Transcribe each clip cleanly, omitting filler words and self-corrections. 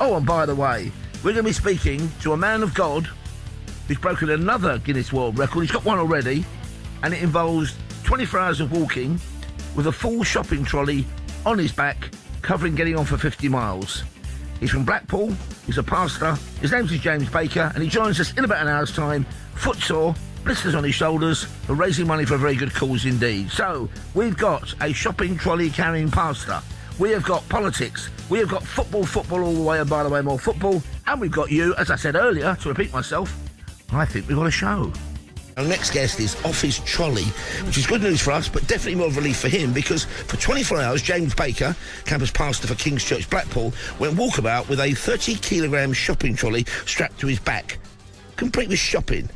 Oh, and by the way, we're going to be speaking to a man of God who's broken another Guinness World Record. He's got one already, and it involves 24 hours of walking with a full shopping trolley on his back, covering getting on for 50 miles. He's from Blackpool, he's a pastor, his name is James Baker, and he joins us in about an hour's time, footsore, blisters on his shoulders, and raising money for a very good cause indeed. So, we've got a shopping trolley carrying pastor, we have got politics, we have got football all the way, and by the way, more football, and we've got you, as I said earlier, to repeat myself, I think we've got a show. Our next guest is off his trolley, which is good news for us, but definitely more relief for him, because for 24 hours, James Baker, campus pastor for King's Church Blackpool, went walkabout with a 30-kilogram shopping trolley strapped to his back, complete with shopping.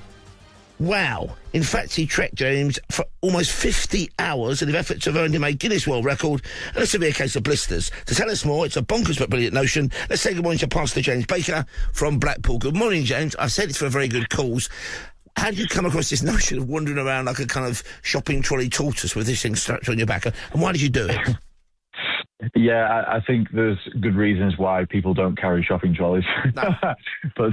Wow. In fact, he trekked James for almost 50 hours, and his efforts have earned him a Guinness World Record and a severe case of blisters. To tell us more, it's a bonkers but brilliant notion. Let's say good morning to Pastor James Baker from Blackpool. Good morning, James. I said it's for a very good cause. How did you come across this notion of wandering around like a kind of shopping trolley tortoise with this thing strapped on your back? And why did you do it? Yeah, I think there's good reasons why people don't carry shopping trolleys. No. But,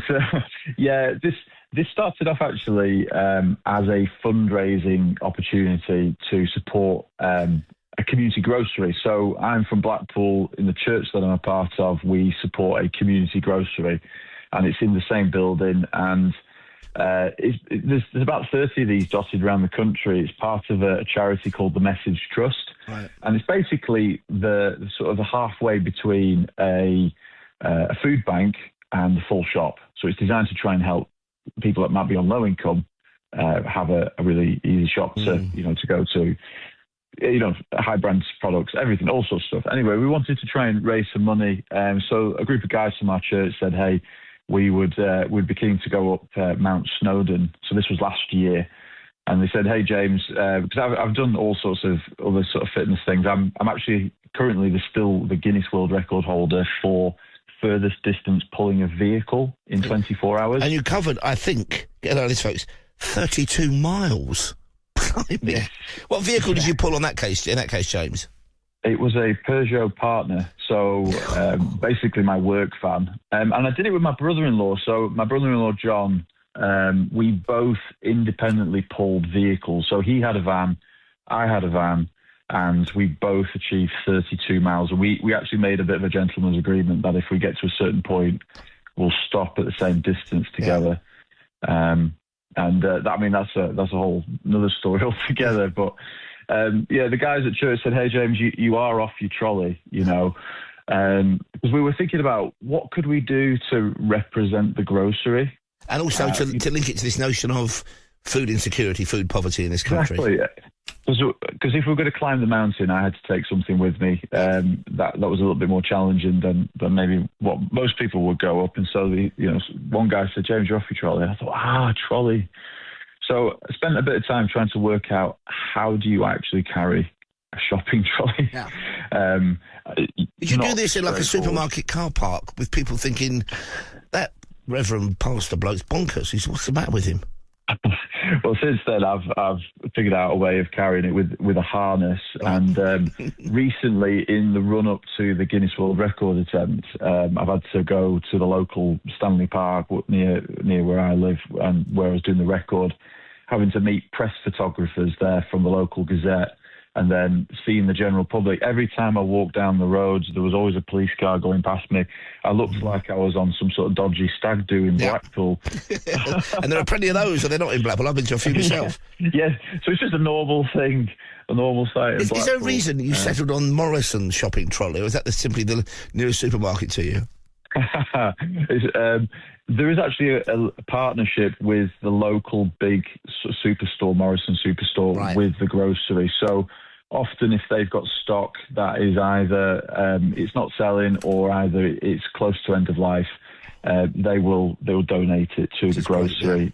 this started off actually as a fundraising opportunity to support a community grocery. So I'm from Blackpool. In the church that I'm a part of, we support a community grocery, and it's in the same building, and there's about 30 of these dotted around the country. It's part of a charity called the Message Trust, right. And it's basically the sort of the halfway between a food bank and the full shop. So it's designed to try and help people that might be on low income have a really easy shop to go to. High brand products, everything, all sorts of stuff. Anyway, we wanted to try and raise some money. So a group of guys from our church said, hey, we'd be keen to go up Mount Snowdon. So this was last year, and they said, "Hey James, because I've done all sorts of other sort of fitness things. I'm actually currently still the Guinness World Record holder for furthest distance pulling a vehicle in 24 hours." And you covered, I think, get on this, folks, 32 miles. Yes. What vehicle did you pull in that case, James? It was a Peugeot Partner, so basically my work van. And I did it with my brother-in-law. So my brother-in-law, John, we both independently pulled vehicles. So he had a van, I had a van, and we both achieved 32 miles. And we actually made a bit of a gentleman's agreement that if we get to a certain point, we'll stop at the same distance together. Yeah. That's a whole another story altogether, but... the guys at church said, "Hey James, you are off your trolley," because we were thinking about what could we do to represent the grocery, and also to link it to this notion of food insecurity, food poverty in this country. Exactly. Because if we were going to climb the mountain, I had to take something with me that was a little bit more challenging than maybe what most people would go up. And so one guy said, "James, you're off your trolley." And I thought, trolley. So I spent a bit of time trying to work out how do you actually carry a shopping trolley. Yeah. You can do this in like a supermarket car park with people thinking, that Reverend Pastor bloke's bonkers. He said, "What's the matter with him?" Well, since then, I've figured out a way of carrying it with a harness. And recently, in the run-up to the Guinness World Record attempt, I've had to go to the local Stanley Park near where I live and where I was doing the record, having to meet press photographers there from the local Gazette, and then seeing the general public. Every time I walked down the roads, there was always a police car going past me. I looked like I was on some sort of dodgy stag do in Blackpool. And there are plenty of those, so they're not in Blackpool. I've been to a few myself. Yeah, so it's just a normal thing, a normal sight. Is there a reason you settled on Morrison's shopping trolley, or is that simply the nearest supermarket to you? There is actually a partnership with the local big superstore, Morrison Superstore, right, with the grocery. So often if they've got stock that is either it's not selling or either it's close to end of life, they will donate it to the grocery. Great,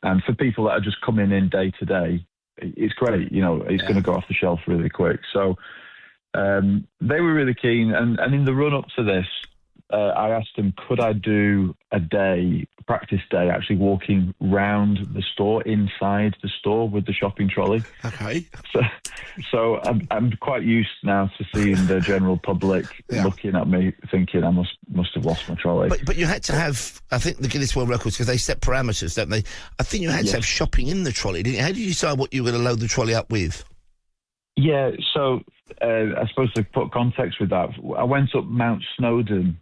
yeah. And for people that are just coming in day to day, it's great. It's going to go off the shelf really quick. So they were really keen. And in the run up to this, I asked them, could I do a day practice day, actually walking round the store, inside the store with the shopping trolley. Okay. So I'm quite used now to seeing the general public looking at me, thinking I must have lost my trolley. But you had to have, I think, the Guinness World Records, because they set parameters, don't they? I think you had to have shopping in the trolley, didn't you? How did you decide what you were going to load the trolley up with? Yeah, so I suppose to put context with that, I went up Mount Snowdon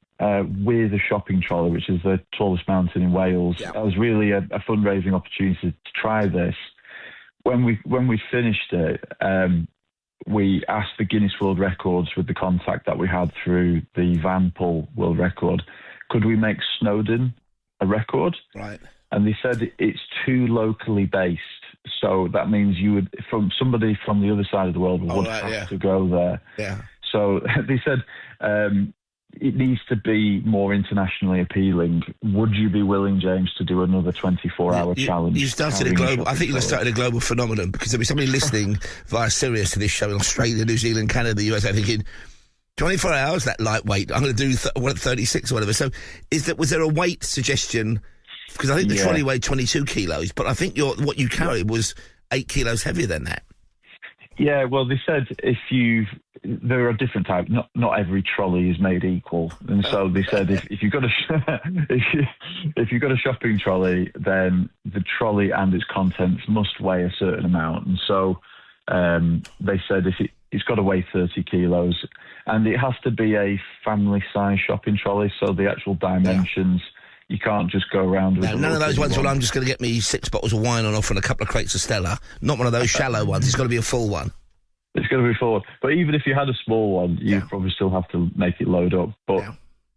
with a shopping trolley, which is the tallest mountain in Wales. Yeah. That was really a fundraising opportunity to try this. When we finished it, we asked the Guinness World Records, with the contact that we had through the Vanpool World Record, could we make Snowdon a record? Right. And they said it's too locally based. So that means somebody from the other side of the world would have to go there. Yeah. So they said it needs to be more internationally appealing. Would you be willing, James, to do another 24-hour challenge? You started I think you started a global phenomenon, because there'll be somebody listening via Sirius to this show in Australia, New Zealand, Canada, the USA, thinking, 24 hours, that lightweight, I'm going to do 36 or whatever. So was there a weight suggestion? Because I think the trolley weighed 22 kilos, but I think what you carried was 8 kilos heavier than that. Yeah, well, they said there are different types. Not every trolley is made equal, and so they said if you've got if you've got a shopping trolley, then the trolley and its contents must weigh a certain amount. And so they said it's got to weigh 30 kilos, and it has to be a family-size shopping trolley. So the actual dimensions. Yeah. You can't just go around with... none of those ones where I'm just going to get me 6 bottles of wine on offer and a couple of crates of Stella. Not one of those shallow ones. It's got to be a full one. It's got to be full. But even if you had a small one, you'd probably still have to make it load up. But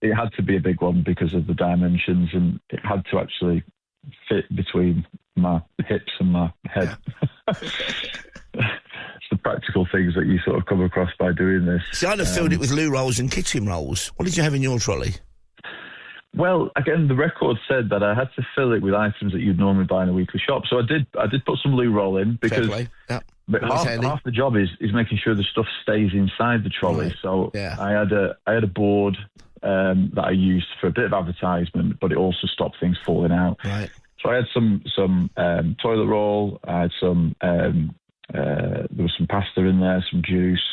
it had to be a big one because of the dimensions, and it had to actually fit between my hips and my head. Yeah. It's the practical things that you sort of come across by doing this. See, I'd have filled it with loo rolls and kitchen rolls. What did you have in your trolley? Well, again, the record said that I had to fill it with items that you'd normally buy in a weekly shop. So I did put some loo roll in, because but half the job is making sure the stuff stays inside the trolley. Right. So I had a board that I used for a bit of advertisement, but it also stopped things falling out. Right. So I had some toilet roll. I had there was some pasta in there, some juice.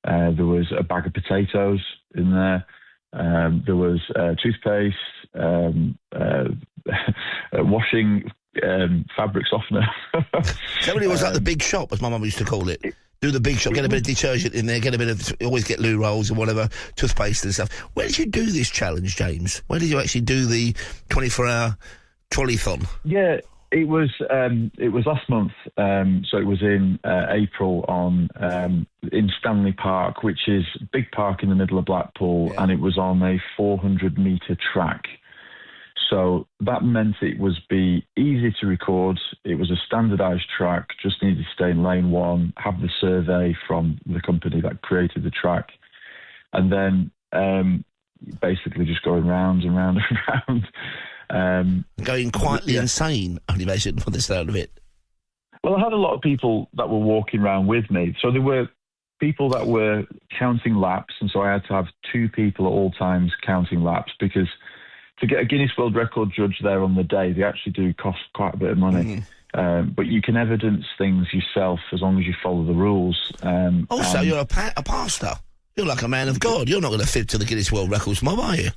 There was a bag of potatoes in there. There was toothpaste, washing fabric softener. Somebody was like the big shop, as my mum used to call it. Do the big shop, get a bit of detergent in there, always get loo rolls and whatever, toothpaste and stuff. Where did you do this challenge, James? Where did you actually do the 24-hour trolley-thon? Yeah. It was last month, so it was in April in Stanley Park, which is a big park in the middle of Blackpool, and it was on a 400-metre track. So that meant it was easy to record. It was a standardised track, just needed to stay in lane 1, have the survey from the company that created the track, and then basically just going round and round and round. Going quietly insane, I imagine, for the sound of it. Well, I had a lot of people that were walking around with me. So there were people that were counting laps, and so I had to have 2 people at all times counting laps, because to get a Guinness World Record judge there on the day, they actually do cost quite a bit of money. Mm-hmm. But you can evidence things yourself as long as you follow the rules. Also, you're a pastor. You're like a man of God. You're not going to fib to the Guinness World Records mob, are you?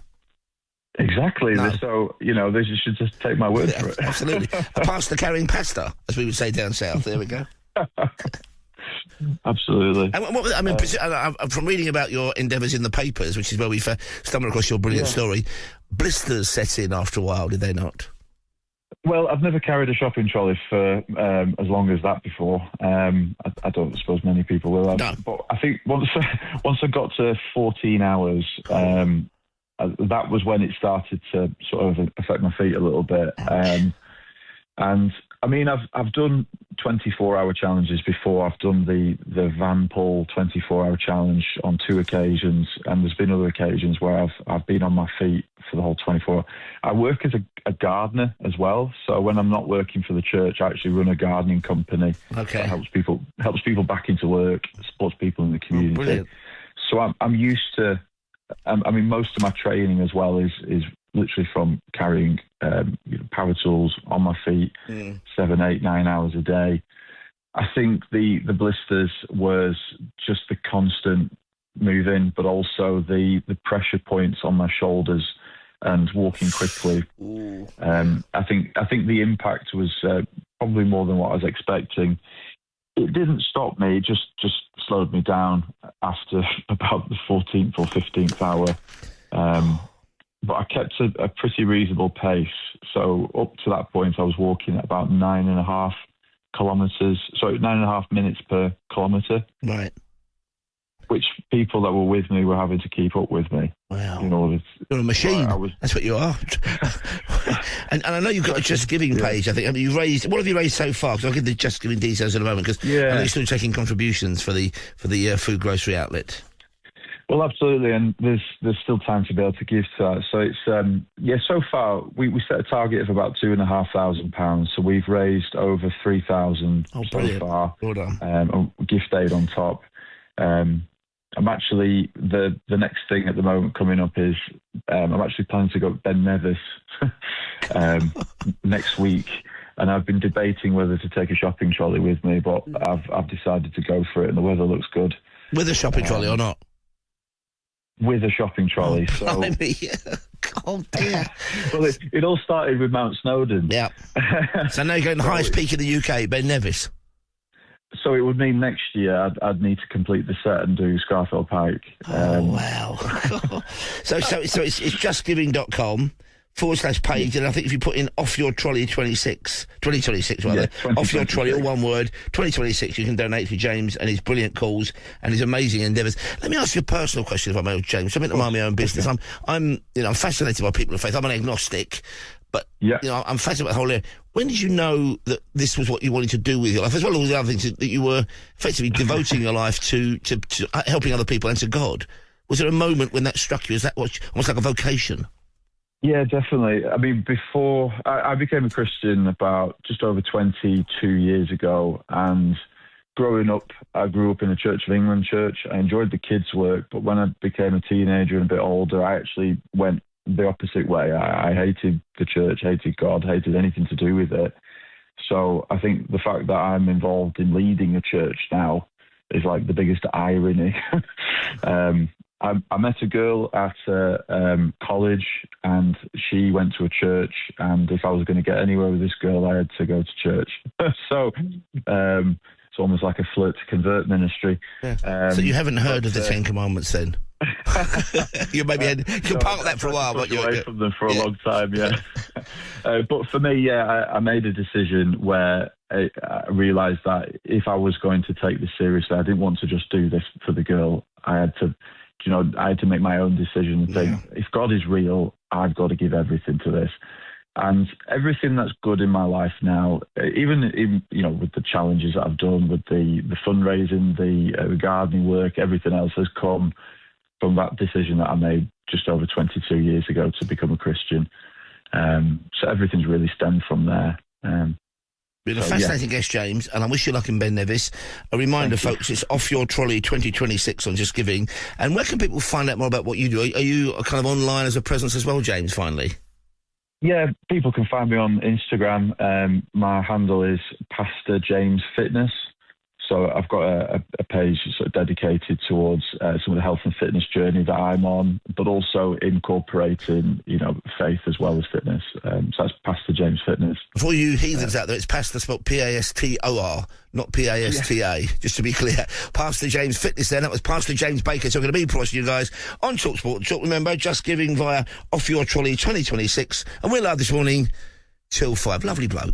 Exactly. No. So, they should just take my word for it. Absolutely. A pastor carrying pasta, as we would say down south. There we go. Absolutely. And from reading about your endeavours in the papers, which is where we stumbled across your brilliant story, blisters set in after a while, did they not? Well, I've never carried a shopping trolley for as long as that before. I don't suppose many people will have. No. But I think once I got to 14 hours... that was when it started to sort of affect my feet a little bit. And I mean, I've done 24-hour challenges before. I've done the Vanpool 24-hour challenge on 2 occasions, and there's been other occasions where I've been on my feet for the whole 24. I work as a gardener as well, so when I'm not working for the church, I actually run a gardening company. Okay. That helps people back into work, supports people in the community. Brilliant. So I'm used to. I mean, most of my training as well is literally from carrying power tools on my feet 7, 8, 9 hours a day. I think the blisters was just the constant moving, but also the pressure points on my shoulders and walking quickly. I think the impact was probably more than what I was expecting. It didn't stop me; it just slowed me down after about the 14th or 15th hour. But I kept a pretty reasonable pace. So up to that point, I was walking at about 9.5 kilometres. So 9.5 minutes per kilometre. Right. Which people that were with me were having to keep up with me. Wow. You're a machine. That's what you are. and I know you've got a Just Giving page, I think. I mean, what have you raised so far? Because I'll give the Just Giving details in a moment, because I know you're still taking contributions for the food grocery outlet. Well, absolutely, and there's still time to be able to give to that. So it's so far we set a target of about £2,500. So we've raised over 3,000 so far. Well done. Gift aid on top. I'm actually the next thing at the moment coming up is I'm actually planning to go to Ben Nevis next week, and I've been debating whether to take a shopping trolley with me, but I've decided to go for it, and the weather looks good. With a shopping trolley or not? With a shopping trolley. Oh dear. Well, it all started with Mount Snowdon. Yeah. So now you're going to the highest peak in the UK, Ben Nevis. So it would mean next year I'd need to complete the set and do Scarfell Pike. Wow. so it's justgiving.com/page, and I think if you put in off your trolley 2026 rather, off your trolley, all one word, 2026, you can donate to James and his brilliant calls and his amazing endeavours. Let me ask you a personal question, if I may, James. I'm in my own business. Okay. I'm fascinated by people of faith. I'm an agnostic, but I'm fascinated by the whole area. When did you know that this was what you wanted to do with your life, as well as all the other things that you were effectively devoting your life to helping other people and to God? Was there a moment when that struck you? Is that almost like a vocation? Yeah, definitely. I mean, before I became a Christian about just over 22 years ago, and growing up, I grew up in a Church of England church. I enjoyed the kids' work, but when I became a teenager and a bit older, I actually went the opposite way. I hated the church, hated God, hated anything to do with it. So I think the fact that I'm involved in leading a church now is like the biggest irony. I met a girl at college, and she went to a church, and if I was going to get anywhere with this girl, I had to go to church. So it's almost like a flirt to convert ministry. Yeah. So you haven't heard of the Ten Commandments then? You maybe you'll park that for a while, but you're away from them for a long time. But for me, I made a decision where I realised that if I was going to take this seriously, I didn't want to just do this for the girl. I had to make my own decision and think, if God is real, I've got to give everything to this. And everything that's good in my life now, even with the challenges that I've done, with the fundraising, the gardening work, everything else has come from that decision that I made just over 22 years ago to become a Christian. So everything's really stemmed from there. Been a fascinating guest, James, and I wish you luck in Ben Nevis. A reminder, folks, it's Off Your Trolley 2026 on Just Giving. And where can people find out more about what you do? Are you kind of online as a presence as well, James, finally? Yeah, people can find me on Instagram. My handle is Pastor James Fitness. So I've got a page sort of dedicated towards some of the health and fitness journey that I'm on, but also incorporating, faith as well as fitness. So that's Pastor James Fitness. For you heathens out there, it's Pastor spelled Pastor, not Pasta, just to be clear. Pastor James Fitness then. That was Pastor James Baker. So I'm going to be pricing you guys on talkSPORT. Remember, Just Giving via Off Your Trolley 2026. And we're live this morning till 5. Lovely bloke.